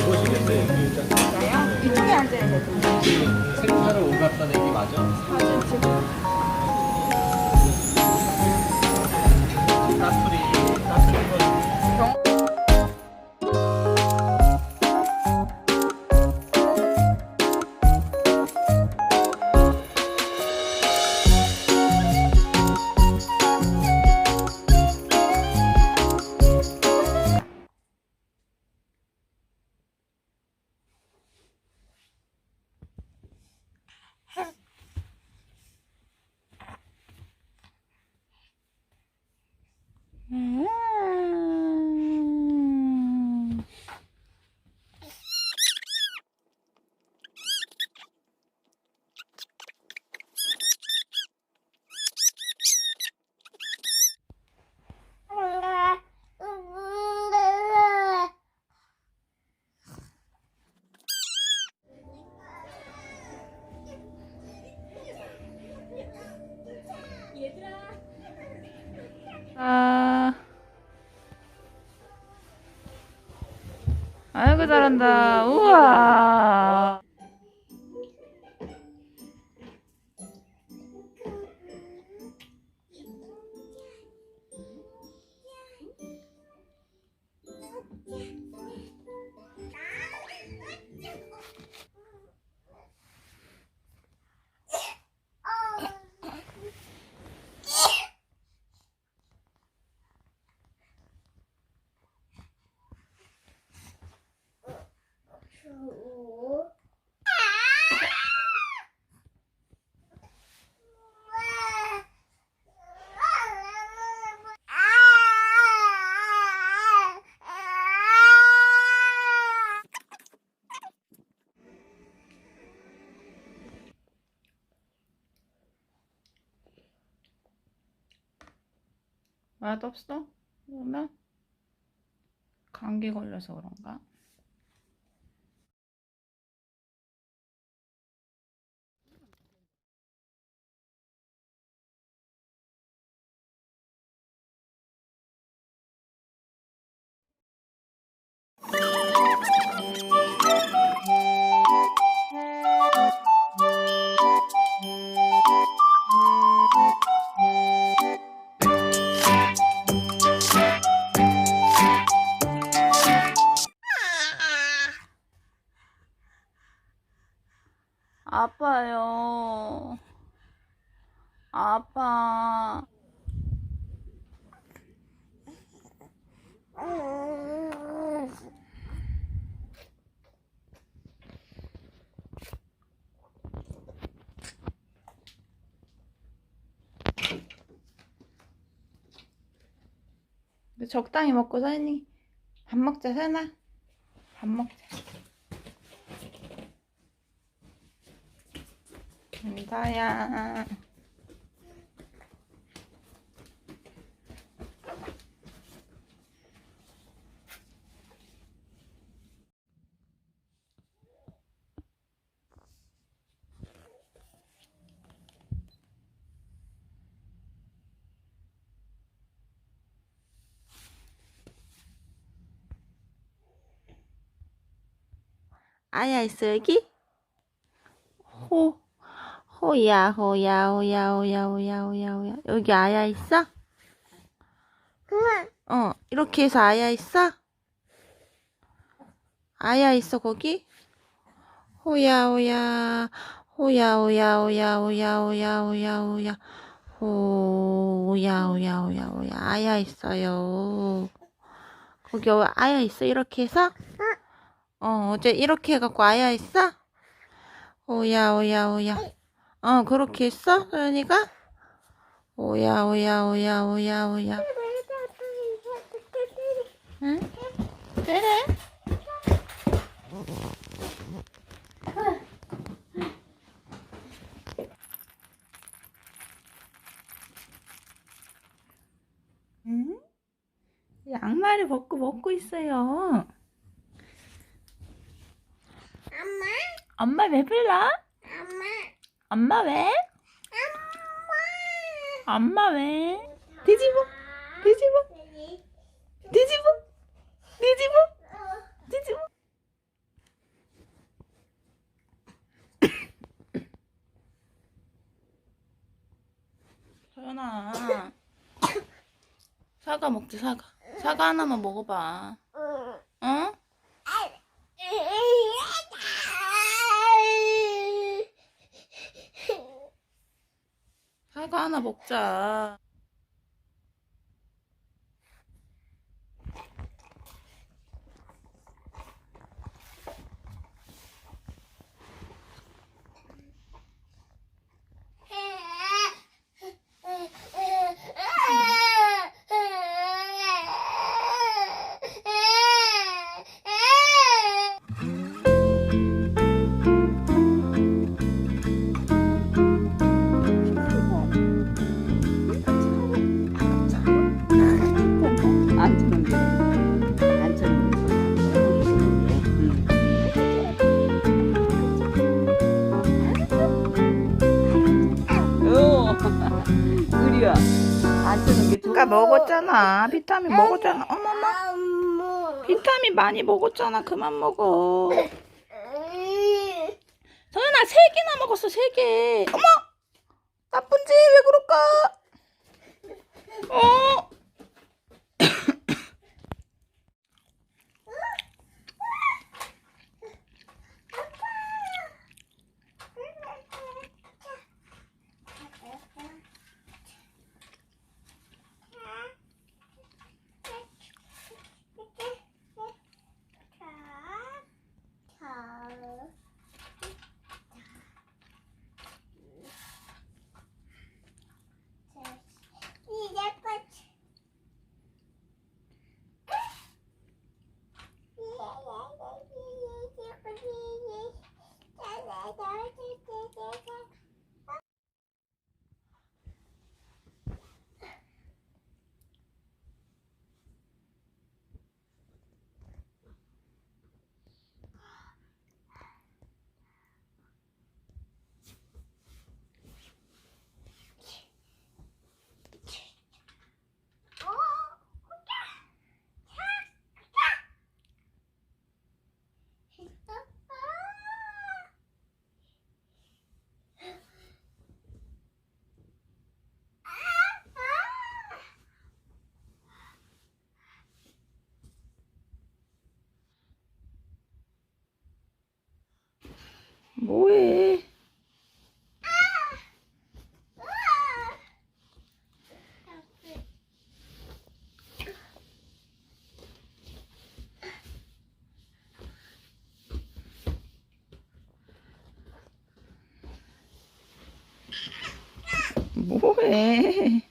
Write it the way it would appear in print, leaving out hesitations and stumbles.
해보시겠어요? 여기 일단 이쪽에 앉아야 돼. 생사를 오갔던 애기 맞아? 사진 찍어. 따스리 건 아이고 잘한다. 우와. 맛없어? 그러면 감기 걸려서 그런가? 아파요. 아파. 적당히 먹고 서연이 밥 먹자. 서연아 밥 먹자. 감사야. 아야 있어 여기? 호야 호야 호야 호야 호야 호야 호야. 여기 아야 있어? 이렇게 해서 아야 있어? 아야 있어 거기? 호야 호야 호야 호야 호야 호야 호야 호야 호야 호야 호야 호야 호야. 아야 있어요. 거기 아야 있어 이렇게 해서? 어제 이렇게 해갖고 아야 있어? 호야 호야 호야. 그렇게 했어? 소연이가? 오야 오야 오야 오야 오야. 응? 그래? 응? 양말을 벗고 먹고 있어요. 엄마 왜 불러? 엄마 왜? 엄마 왜? 디디 뒤집어. 뒤집어. 뒤집어. 서연아. 사과 먹자, 사과. 사과 하나만 먹어봐. 어? 사과 하나 먹자. 안 주는 게. 안 주는 게. 오, 우리야. 안 주는 게 좋아. 아까 먹었잖아. 비타민 먹었잖아. 어머머. 비타민 많이 먹었잖아. 그만 먹어. 서연아, 3개나 먹었어, 3개. 어머! 나쁜지? 왜 그럴까? 어? 뭐해? 뭐해?